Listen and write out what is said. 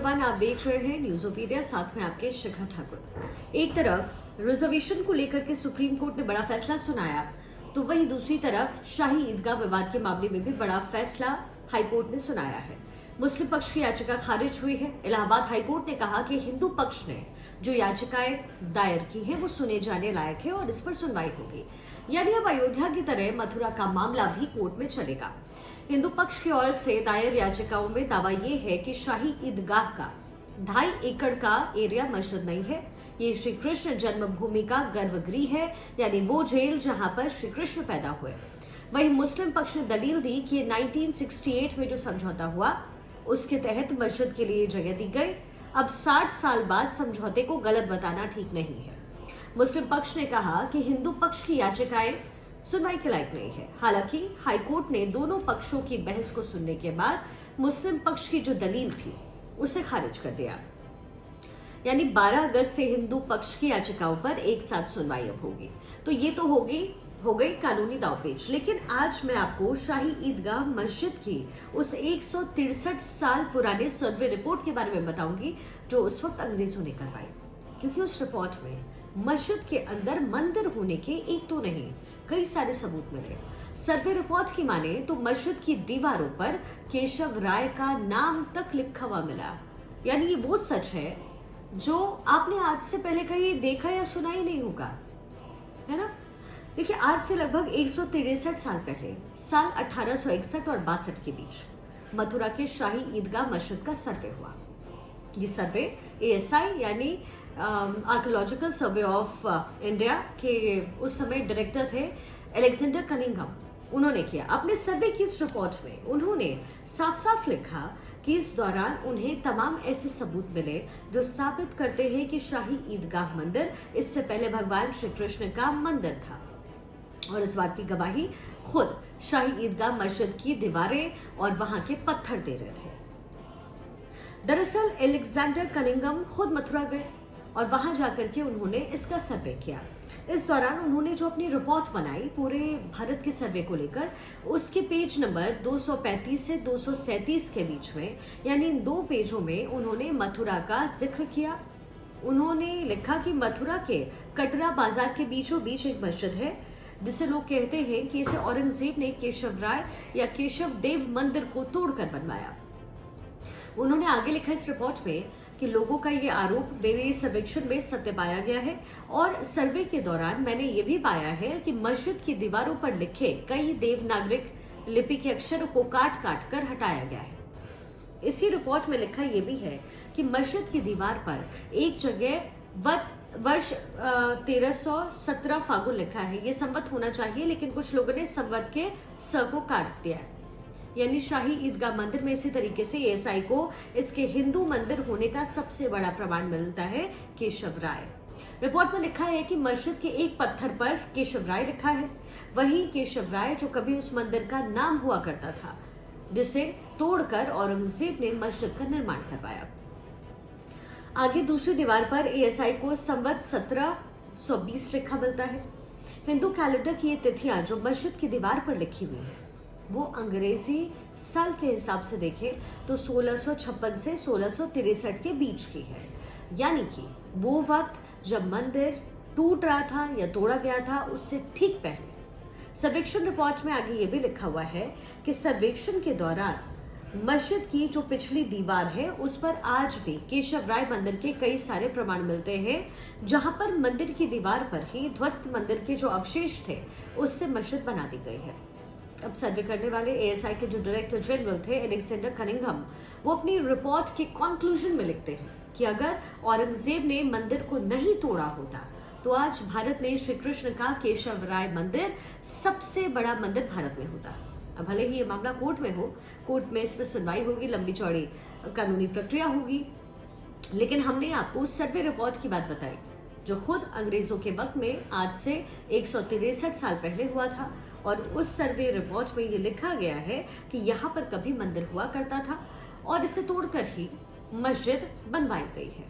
Everyone, आप देख रहे हैं न्यूज़ोपीडिया, साथ में आपके शिखा ठाकुर। एक तरफ रिजर्वेशन को लेकर के सुप्रीम कोर्ट ने बड़ा फैसला सुनाया, तो वहीं दूसरी तरफ शाही ईदगाह विवाद के मामले में भी बड़ा फैसला हाईकोर्ट ने सुनाया है। मुस्लिम पक्ष की याचिका खारिज हुई है। इलाहाबाद हाईकोर्ट ने कहा कि हिंदू पक्ष ने जो याचिकाएं दायर की है वो सुने जाने लायक है और इस पर सुनवाई होगी। यानी अब अयोध्या की तरह मथुरा का मामला भी कोर्ट में चलेगा। हिंदू पक्ष की ओर से दायर याचिकाओं में दावा ये है कि शाही ईदगाह का 2.5 एकड़ का एरिया मस्जिद नहीं है, ये श्री कृष्ण जन्मभूमि का गर्भगृह है, यानी वो जेल जहां पर श्री कृष्ण पैदा हुए। वहीं मुस्लिम पक्ष ने दलील दी कि 1968 में जो समझौता हुआ उसके तहत मस्जिद के लिए जगह दी गई। अब 60 साल बाद समझौते को गलत बताना ठीक नहीं है। मुस्लिम पक्ष ने कहा कि हिंदू पक्ष की याचिकाएं सुनवाई के लायक नहीं है। हालांकि हाईकोर्ट ने दोनों पक्षों की बहस को सुनने के बाद मुस्लिम पक्ष की जो दलील थी उसे खारिज कर दिया। यानी 12 अगस्त से हिंदू पक्ष की याचिकाओं पर एक साथ सुनवाई अब होगी। तो ये तो हो गई कानूनी दावपेच। लेकिन आज मैं आपको शाही ईदगाह मस्जिद की उस 163 साल पुराने सर्वे रिपोर्ट के बारे में बताऊंगी जो उस वक्त अंग्रेजों ने करवाई, क्योंकि उस रिपोर्ट में मस्जिद के अंदर मंदिर होने के एक तो नहीं कई सारे सबूत मिले। सर्वे रिपोर्ट की माने तो मस्जिद की दीवारों पर केशव राय का नाम तक लिखा हुआ मिला। यानी ये वो सच है जो आपने आज से पहले कहीं देखा या सुना ही नहीं होगा, है ना। देखिए, आज से लगभग 163 साल पहले साल 1861 और 62 के बीच मथुरा के शाही ईदगाह मस्जिद का सर्वे हुआ। ये सर्वे ASI यानी आर्कियोलॉजिकल सर्वे ऑफ इंडिया के उस समय डायरेक्टर थे अलेक्जेंडर कनिंघम, उन्होंने किया। अपने सर्वे की इस रिपोर्ट में उन्होंने साफ साफ लिखा कि इस दौरान उन्हें तमाम ऐसे सबूत मिले जो साबित करते हैं कि शाही ईदगाह मंदिर इससे पहले भगवान श्री कृष्ण का मंदिर था, और इस बात की गवाही खुद शाही ईदगाह मस्जिद की दीवारें और वहां के पत्थर दे रहे थे। दरअसल अलेक्जेंडर कनिंघम खुद मथुरा गए और वहां जाकर के उन्होंने इसका सर्वे किया। इस दौरान उन्होंने जो अपनी रिपोर्ट बनाई पूरे भारत के सर्वे को लेकर, उसके पेज नंबर 235 से 237 के बीच में, यानी इन 2 पेजों में उन्होंने मथुरा का जिक्र किया। उन्होंने लिखा कि मथुरा के कटरा बाजार के बीचों बीच एक मस्जिद है जिसे लोग कहते हैं कि इसे औरंगजेब ने केशव राय या केशव देव मंदिर को तोड़कर बनवाया। उन्होंने आगे लिखा इस रिपोर्ट में कि लोगों का ये आरोप मेरे सर्वेक्षण में सत्य पाया गया है, और सर्वे के दौरान मैंने ये भी पाया है कि मस्जिद की दीवारों पर लिखे कई देवनागरिक लिपि के अक्षरों को काट काट कर हटाया गया है। इसी रिपोर्ट में लिखा ये भी है कि मस्जिद की दीवार पर एक जगह वर्ष 1317 फागुन लिखा है। ये संवत होना चाहिए, लेकिन कुछ लोगों ने संवत के स को काट दिया है। यानी शाही ईदगाह मंदिर में इसी तरीके से ASI को इसके हिंदू मंदिर होने का सबसे बड़ा प्रमाण मिलता है केशव राय। रिपोर्ट में लिखा है कि मस्जिद के एक पत्थर पर केशव राय लिखा है, वही केशव राय जो कभी उस मंदिर का नाम हुआ करता था, जिसे तोड़कर औरंगजेब ने मस्जिद का निर्माण करवाया। आगे दूसरी दीवार पर ASI को संवत 1720 लिखा मिलता है। हिंदू कैलेंडर की ये तिथियां जो मस्जिद की दीवार पर लिखी हुई है वो अंग्रेजी साल के हिसाब से देखें तो 1656 से 1663 के बीच की है। यानी कि वो वक्त जब मंदिर टूट रहा था या तोड़ा गया था उससे ठीक पहले। सर्वेक्षण रिपोर्ट में आगे ये भी लिखा हुआ है कि सर्वेक्षण के दौरान मस्जिद की जो पिछली दीवार है उस पर आज भी केशव राय मंदिर के कई सारे प्रमाण मिलते हैं, जहां पर मंदिर की दीवार पर ही ध्वस्त मंदिर के जो अवशेष थे उससे मस्जिद बना दी गई है। अब सर्वे करने वाले ASI के जो डायरेक्टर जनरल थे अलेक्जेंडर कनिंघम, वो अपनी रिपोर्ट के कंक्लूजन में लिखते हैं कि अगर औरंगजेब ने मंदिर को नहीं तोड़ा होता तो आज भारत में श्री कृष्ण का केशव राय मंदिर सबसे बड़ा मंदिर भारत में होता। अब भले ही ये मामला कोर्ट में हो, कोर्ट में इस पर सुनवाई होगी, लंबी चौड़ी कानूनी प्रक्रिया होगी, लेकिन हमने आपको सर्वे रिपोर्ट की बात बताई जो खुद अंग्रेजों के वक्त में आज से 163 साल पहले हुआ था, और उस सर्वे रिपोर्ट में ये लिखा गया है कि यहाँ पर कभी मंदिर हुआ करता था और इसे तोड़कर ही मस्जिद बनवाई गई है।